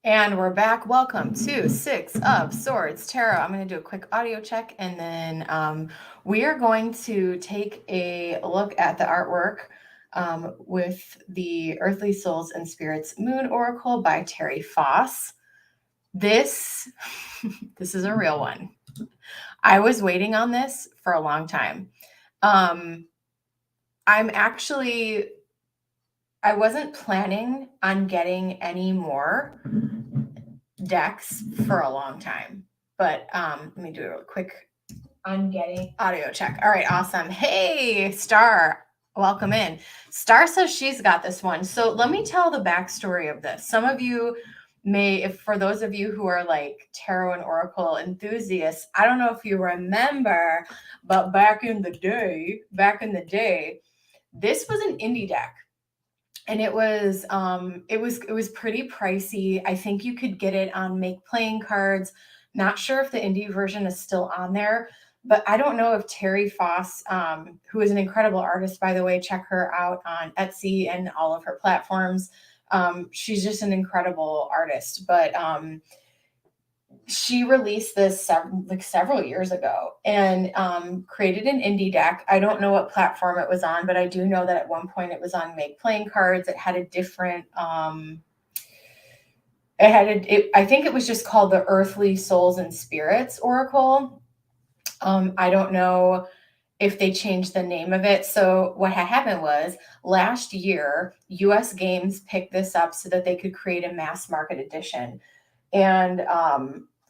And we're back. Welcome to Six of Swords Tarot. I'm going to do a quick audio check and then we are going to take a look at the artwork with the Earthly Souls and Spirits Moon Oracle by Terri Foss. This is a real one. I was waiting on this for a long time. I wasn't planning on getting any more decks for a long time, but let me do a real quick ungetting audio check. All right, awesome. Hey, Star, welcome in. Star says she's got this one. So let me tell the backstory of this. Some of you may, if for those of you who are like tarot and oracle enthusiasts, I don't know if you remember, but back in the day, this was an indie deck. And it was pretty pricey. I think you could get it on Make Playing Cards. Not sure if the indie version is still on there, but I don't know if Terri Foss, who is an incredible artist, by the way, check her out on Etsy and all of her platforms. She's just an incredible artist, but she released this several years ago and created an indie deck. I don't know what platform it was on, but I do know that at one point it was on Make Playing Cards. It had a different, I think it was just called the Earthly Souls and Spirits Oracle. I don't know if they changed the name of it. So what had happened was last year, US Games picked this up so that they could create a mass market edition. And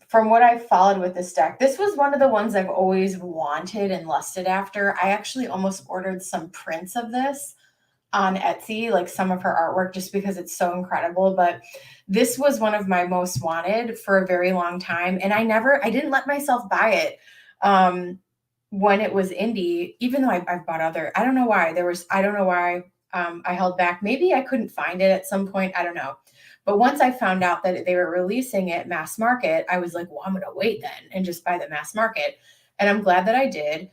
from what I followed with this deck, this was one of the ones I've always wanted and lusted after. I actually almost ordered some prints of this on Etsy, like some of her artwork, just because it's so incredible. But this was one of my most wanted for a very long time. And I didn't let myself buy it when it was indie, even though I've bought other, I don't know why I held back. Maybe I couldn't find it at some point. I don't know. But once I found out that they were releasing it mass market, I was like, well, I'm going to wait then and just buy the mass market. And I'm glad that I did.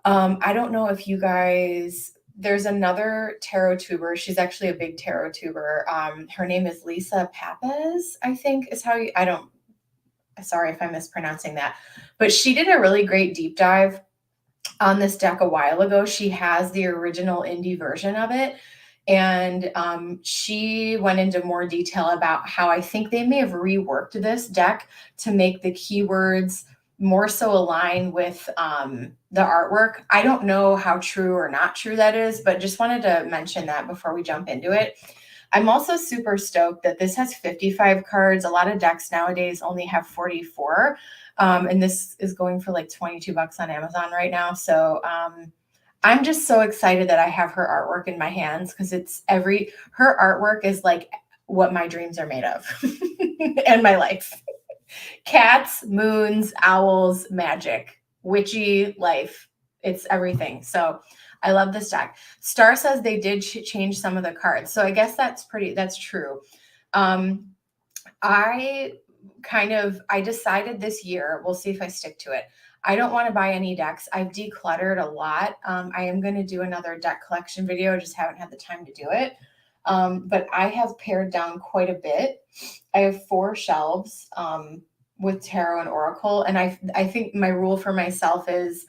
I don't know if you guys, there's another tarot tuber. She's actually a big tarot tuber. Her name is Lisa Papez, I think is how sorry if I'm mispronouncing that. But she did a really great deep dive on this deck a while ago. She has the original indie version of it. And she went into more detail about how I think they may have reworked this deck to make the keywords more so align with the artwork. I don't know how true or not true that is, but just wanted to mention that before we jump into it. I'm also super stoked that this has 55 cards. A lot of decks nowadays only have 44. And this is going for like $22 on Amazon right now. So I'm just so excited that I have her artwork in my hands because her artwork is like what my dreams are made of and my life. Cats, moons, owls, magic, witchy life. It's everything. So I love this deck. Star says they did change some of the cards. So I guess that's true. I decided this year, we'll see if I stick to it. I don't want to buy any decks. I've decluttered a lot. I am going to do another deck collection video. I just haven't had the time to do it. But I have pared down quite a bit. I have 4 shelves with tarot and oracle. And I think my rule for myself is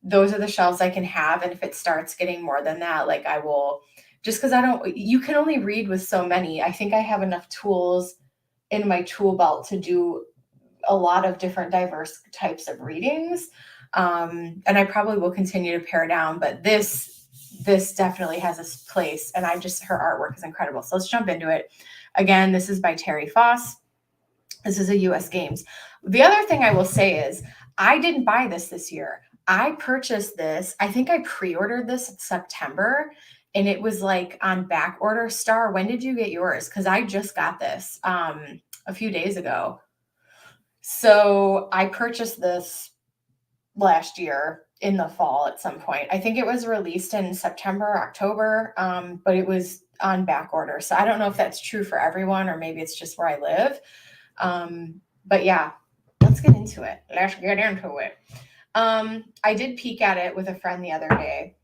those are the shelves I can have. And if it starts getting more than that, like I will, just because you can only read with so many. I think I have enough tools in my tool belt to do a lot of different diverse types of readings. And I probably will continue to pare down, but this definitely has a place. And her artwork is incredible. So let's jump into it. Again, this is by Terri Foss. This is a US Games. The other thing I will say is I didn't buy this year. I purchased this. I think I pre-ordered this in September and it was like on back order. Star, when did you get yours? Because I just got this a few days ago. So I purchased this last year in the fall at some point. I think it was released in September, October, but it was on back order. So I don't know if that's true for everyone or maybe it's just where I live. But yeah, let's get into it. I did peek at it with a friend the other day.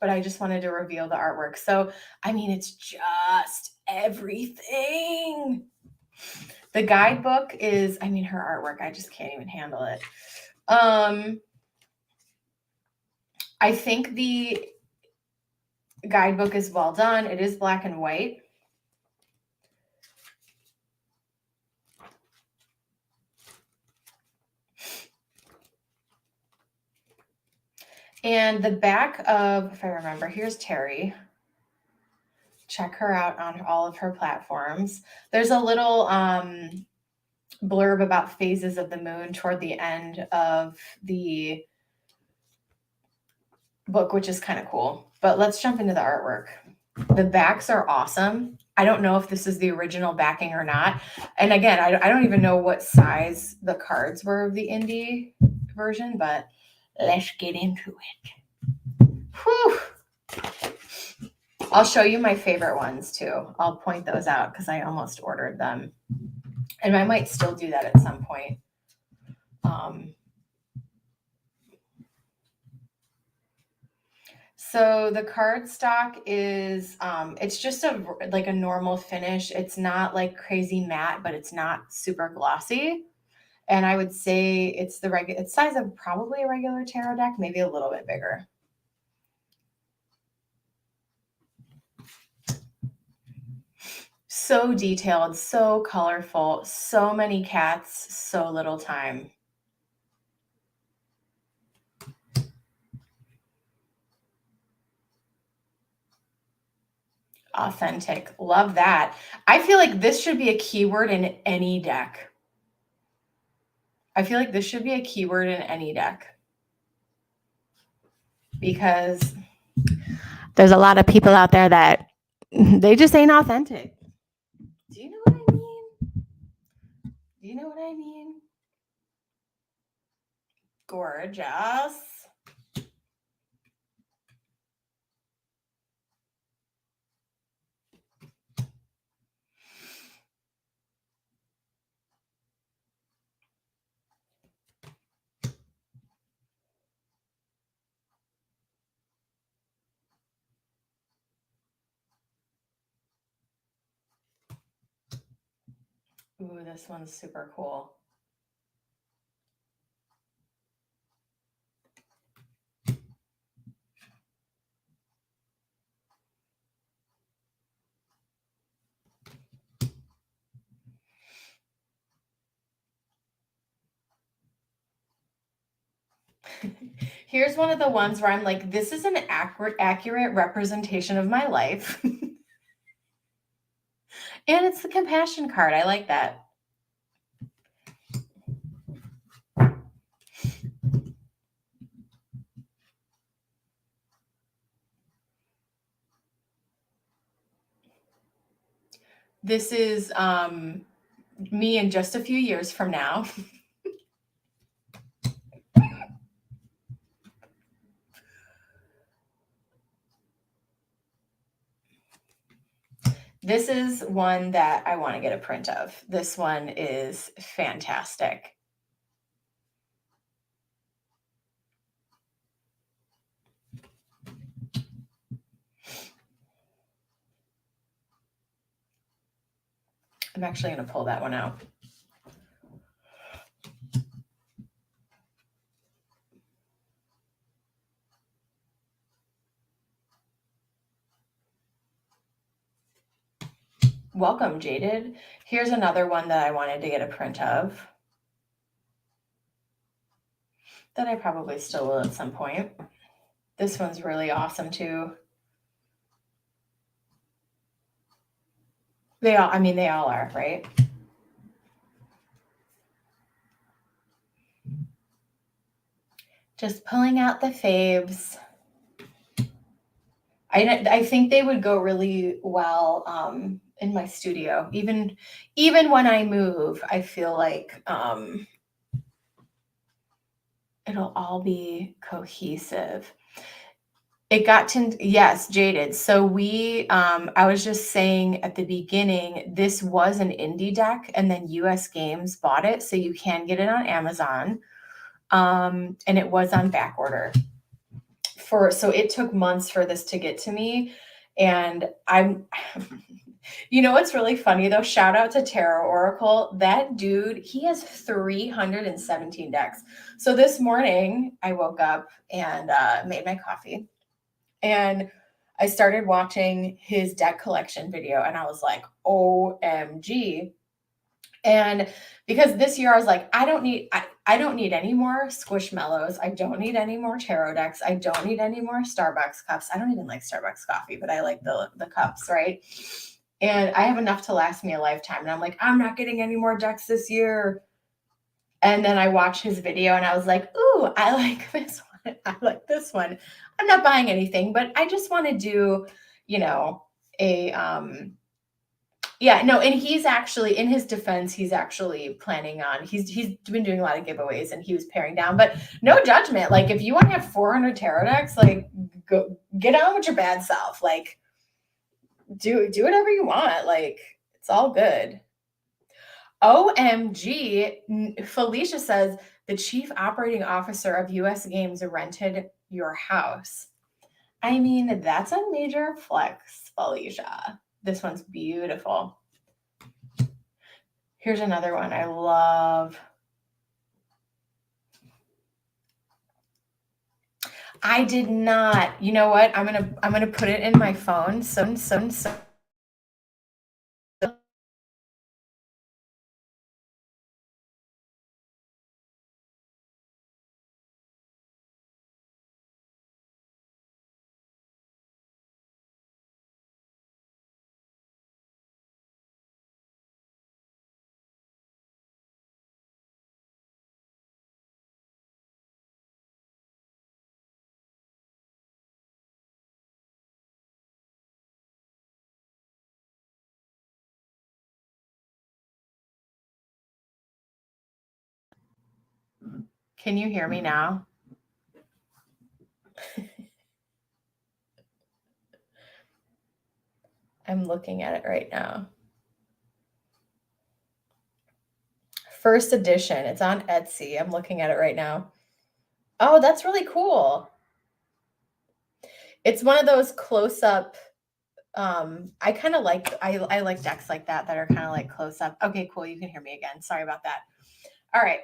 but I just wanted to reveal the artwork. So, I mean, it's just everything. The guidebook is, I mean, her artwork, I just can't even handle it. I think the guidebook is well done. It is black and white. And the back of, if I remember, here's Terri. Check her out on all of her platforms. There's a little blurb about phases of the moon toward the end of the book, which is kind of cool. But let's jump into the artwork. The backs are awesome. I don't know if this is the original backing or not. And again, I don't even know what size the cards were of the indie version, but let's get into it. Whew. I'll show you my favorite ones too. I'll point those out because I almost ordered them. And I might still do that at some point. So the cardstock is, it's just like a normal finish. It's not like crazy matte, but it's not super glossy. And I would say it's it's size of probably a regular tarot deck, maybe a little bit bigger. So detailed, so colorful, so many cats, so little time. Authentic. Love that. I feel like this should be a keyword in any deck. I feel like this should be a keyword in any deck. Because there's a lot of people out there that they just ain't authentic. Do you know what I mean? Do you know what I mean? Gorgeous. Ooh, this one's super cool. Here's one of the ones where I'm like, this is an accurate representation of my life. And it's the compassion card. I like that. This is me in just a few years from now. This is one that I want to get a print of. This one is fantastic. I'm actually going to pull that one out. Welcome, Jaded. Here's another one that I wanted to get a print of that I probably still will at some point. This one's really awesome too. They all are, right? Just pulling out the faves. I think they would go really well in my studio. Even when I move, I feel like it'll all be cohesive. It got to, yes, Jaded. So I was just saying at the beginning, this was an indie deck and then US Games bought it. So you can get it on Amazon. And it was on back order. so it took months for this to get to me. And I'm, you know what's really funny though? Shout out to Tarot Oracle. That dude, he has 317 decks. So this morning I woke up and made my coffee and I started watching his deck collection video and I was like, OMG. And because this year I was like, I don't need any more squishmallows. I don't need any more tarot decks. I don't need any more Starbucks cups. I don't even like Starbucks coffee, but I like the cups, right? And I have enough to last me a lifetime. And I'm like, I'm not getting any more decks this year. And then I watched his video and I was like, ooh, I like this one. I like this one. I'm not buying anything, but I just want to do, you know, a yeah, no, and he's actually, in his defense, he's actually planning on, he's been doing a lot of giveaways and he was paring down, but no judgment. Like if you want to have 400 tarot decks, like go get on with your bad self. Like do whatever you want. Like it's all good. OMG, Felicia says the chief operating officer of US Games rented your house. I mean, that's a major flex, Felicia. This one's beautiful. Here's another one I love. I did not. You know what? I'm gonna put it in my phone. So. Can you hear me now? I'm looking at it right now. First edition. It's on Etsy. I'm looking at it right now. Oh, that's really cool. It's one of those close up. I kind of like I like decks like that are kind of like close up. Okay, cool. You can hear me again. Sorry about that. All right.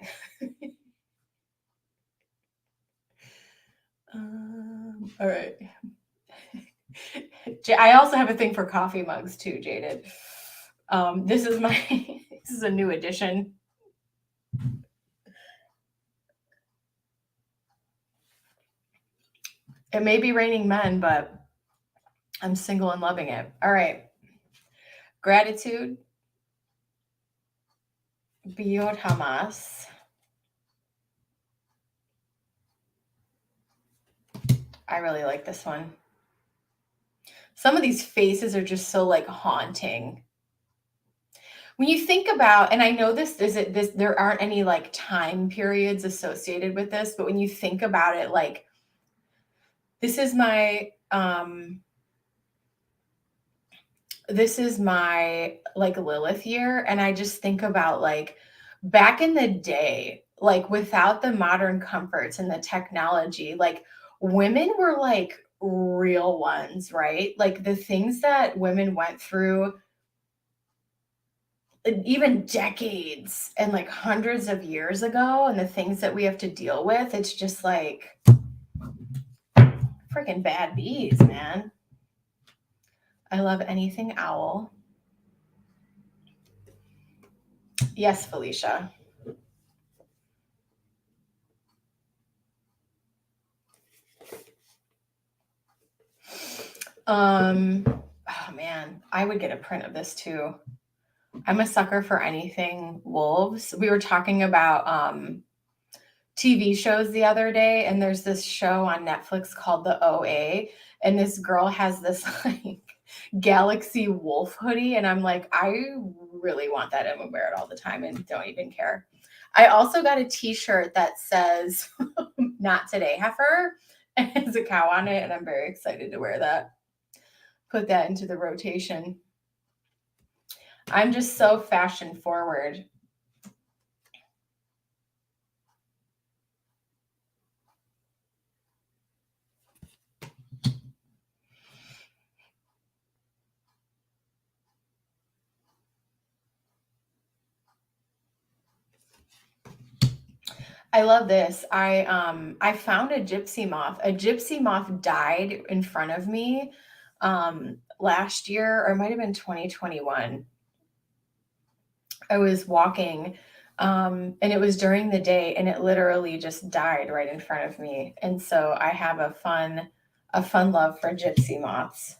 All right. I also have a thing for coffee mugs too, Jaded. This is my this is a new edition. It may be raining men, but I'm single and loving it. All right. Gratitude. Biyot Hamas. I really like this one. Some of these faces are just so like haunting. When you think about, and I know this there aren't any like time periods associated with this, but when you think about it, like this is my like Lilith year, and I just think about like back in the day, like without the modern comforts and the technology, like women were like real ones, right? Like the things that women went through even decades and like hundreds of years ago, and the things that we have to deal with, it's just like freaking bad bees, man. I love anything owl. Yes, Felicia. Oh man, I would get a print of this too. I'm a sucker for anything wolves. We were talking about TV shows the other day, and there's this show on Netflix called The OA, and this girl has this like galaxy wolf hoodie, and I'm like, I really want that and would wear it all the time and don't even care. I also got a t-shirt that says not today, heifer, and it's a cow on it, and I'm very excited to wear that. Put that into the rotation. I'm just so fashion forward. I love this. I found a gypsy moth. A gypsy moth died in front of me last year, or it might have been 2021. I was walking and it was during the day, and it literally just died right in front of me. And so I have a fun love for gypsy moths.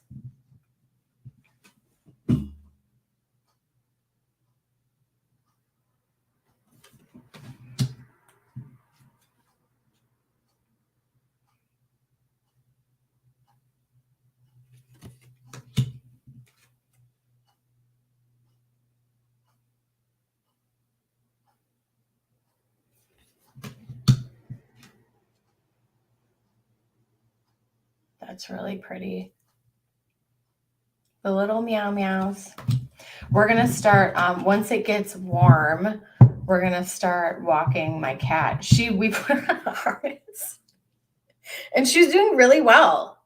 That's really pretty. The little meow meows. We're gonna start once it gets warm. We're gonna start walking my cat. We put her on a harness, and she's doing really well.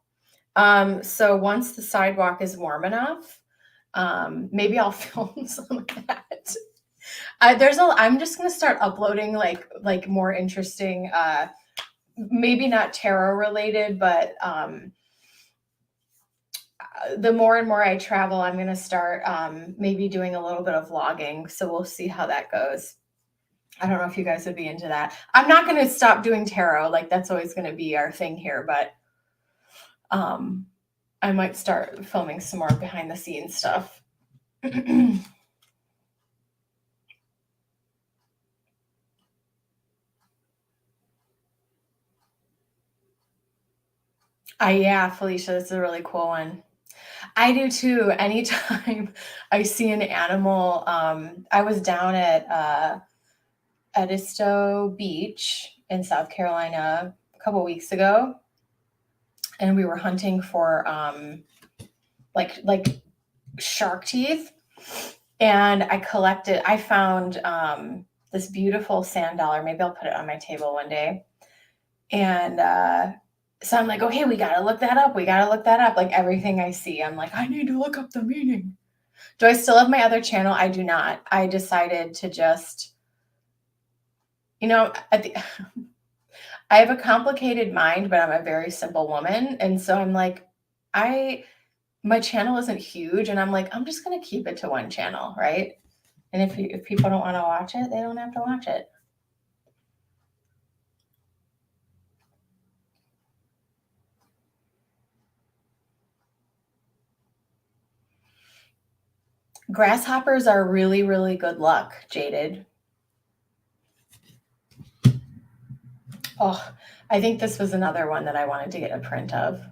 So once the sidewalk is warm enough, maybe I'll film some of that. I'm just gonna start uploading like more interesting, maybe not tarot related, but the more and more I travel, I'm gonna start maybe doing a little bit of vlogging. So we'll see how that goes. I don't know if you guys would be into that. I'm not gonna stop doing tarot, like that's always gonna be our thing here, but I might start filming some more behind the scenes stuff. Yeah, Felicia, this is a really cool one. I do too. Anytime I see an animal, I was down at Edisto Beach in South Carolina a couple weeks ago, and we were hunting for like shark teeth, and I found this beautiful sand dollar. Maybe I'll put it on my table one day. And so I'm like, okay, we gotta look that up. We gotta look that up. Like everything I see, I'm like, I need to look up the meaning. Do I still have my other channel? I do not. I decided to just, I have a complicated mind, but I'm a very simple woman. And so I'm like, my channel isn't huge, and I'm like, I'm just gonna keep it to one channel, right? And if people don't want to watch it, they don't have to watch it. Grasshoppers are really, really good luck, Jaded. Oh, I think this was another one that I wanted to get a print of.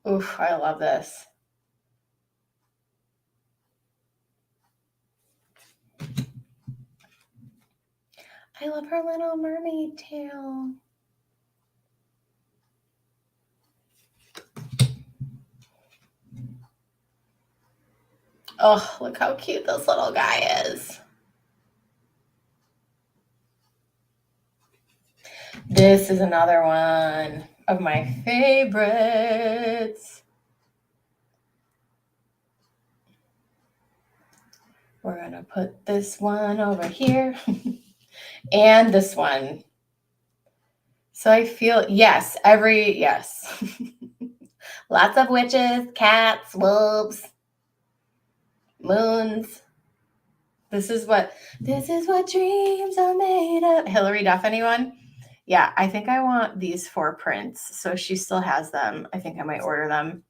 Oof, I love this. I love her little mermaid tail. Oh, look how cute this little guy is. This is another one of my favorites. We're going to put this one over here and this one. So I feel, yes. Lots of witches, cats, wolves, moons. This is what dreams are made of. Hillary Duff, anyone? Yeah, I think I want these 4 prints. So she still has them. I think I might order them.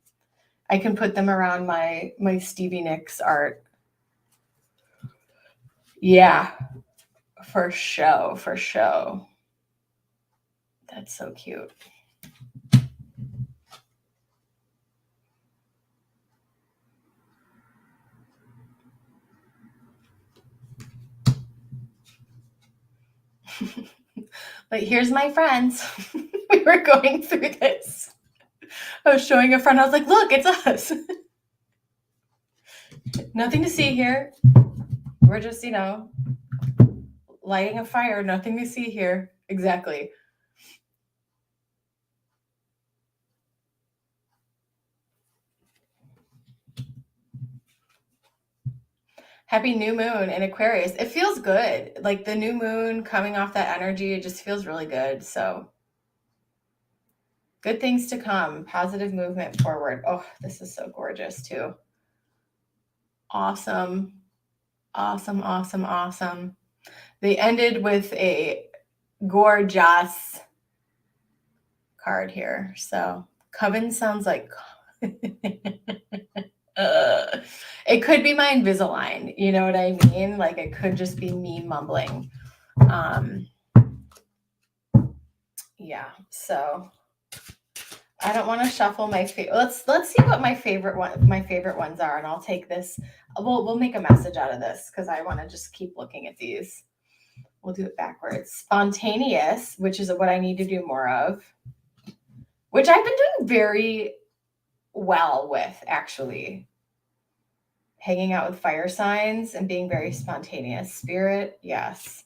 I can put them around my Stevie Nicks art. Yeah. For show, for show. That's so cute. But here's my friends. We were going through this. I was showing a friend, I was like, look, it's us. Nothing to see here. We're just, lighting a fire, nothing to see here. Exactly. Happy new moon in Aquarius. It feels good. Like the new moon coming off that energy, it just feels really good. So good things to come. Positive movement forward. Oh, this is so gorgeous too. Awesome. Awesome, awesome, awesome. They ended with a gorgeous card here. So coven sounds like it could be my Invisalign. You know what I mean? Like it could just be me mumbling. Yeah. So I don't want to shuffle my let's see what my favorite ones are, and I'll take this. We'll make a message out of this because I want to just keep looking at these. We'll do it backwards. Spontaneous, which is what I need to do more of, which I've been doing very well with, actually. Hanging out with fire signs and being very spontaneous. Spirit, yes.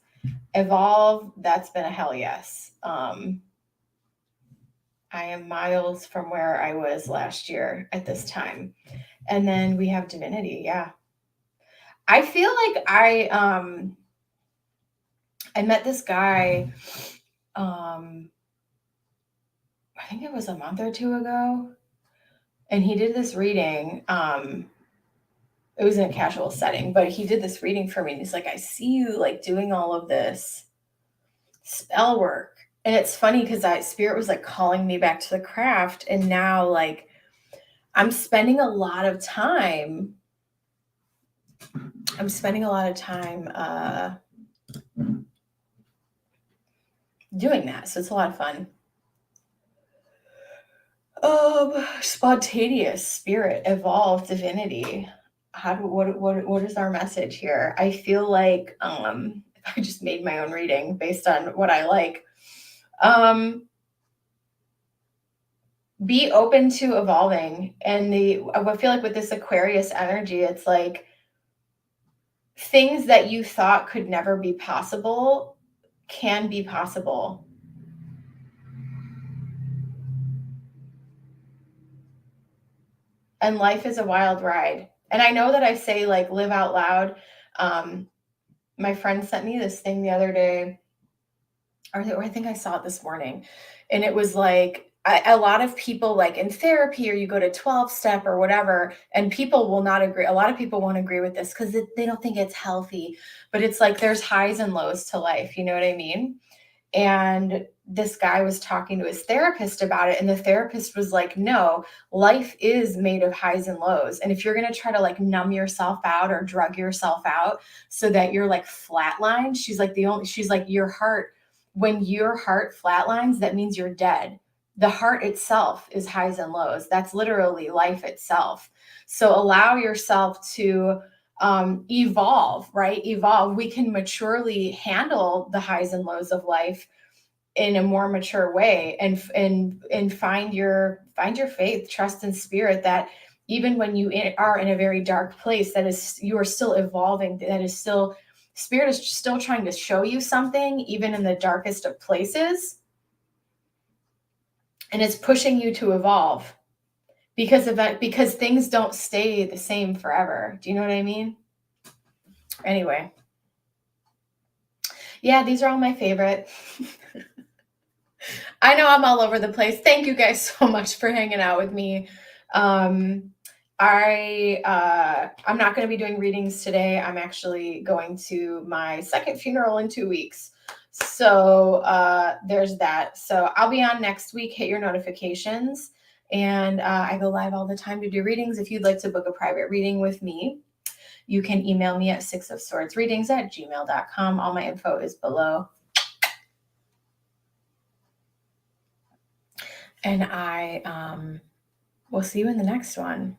Evolve, that's been a hell yes. I am miles from where I was last year at this time. And then we have divinity, yeah. I feel like I met this guy I think it was a month or two ago, and he did this reading. It was in a casual setting, but he did this reading for me, and he's like, I see you like doing all of this spell work. And it's funny because spirit was like calling me back to the craft, and now like I'm spending a lot of time doing that. So it's a lot of fun. Spontaneous, spirit, evolve, divinity. What is our message here? I feel like I just made my own reading based on what I like. Be open to evolving. And I feel like with this Aquarius energy, it's like things that you thought could never be possible can be possible. And life is a wild ride. And I know that I say like live out loud. My friend sent me this thing the other day, or I think I saw it this morning, and it was like a lot of people like in therapy, or you go to 12-step or whatever, and people will not agree. A lot of people won't agree with this because they don't think it's healthy, but it's like there's highs and lows to life. You know what I mean? And this guy was talking to his therapist about it, and the therapist was like, no, life is made of highs and lows. And if you're going to try to like numb yourself out or drug yourself out so that you're like flatlined, she's like your heart, when your heart flatlines, that means you're dead. The heart itself is highs and lows. That's literally life itself. So allow yourself to evolve, right? Evolve. We can maturely handle the highs and lows of life in a more mature way, and find your faith, trust, and spirit that even when you are in a very dark place, that is, you are still evolving. That is still, spirit is still trying to show you something, even in the darkest of places, and it's pushing you to evolve. Because things don't stay the same forever. Do you know what I mean? Anyway. Yeah, these are all my favorite. I know I'm all over the place. Thank you guys so much for hanging out with me. I'm not going to be doing readings today. I'm actually going to my second funeral in 2 weeks. So there's that. So I'll be on next week. Hit your notifications. And I go live all the time to do readings. If you'd like to book a private reading with me, You can email me at sixofswordsreadings@gmail.com. All my info is below. And I will see you in the next one.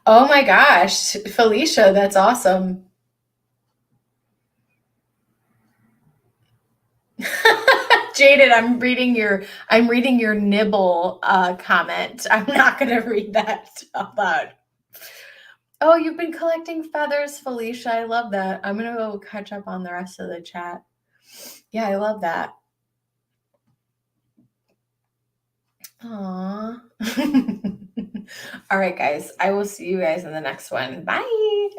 Oh my gosh, Felicia, that's awesome. Jaded, I'm reading your nibble comment. I'm not gonna read that out loud. Oh, you've been collecting feathers, Felicia. I love that. I'm gonna go catch up on the rest of the chat. Yeah, I love that. Aww. All right, guys. I will see you guys in the next one. Bye.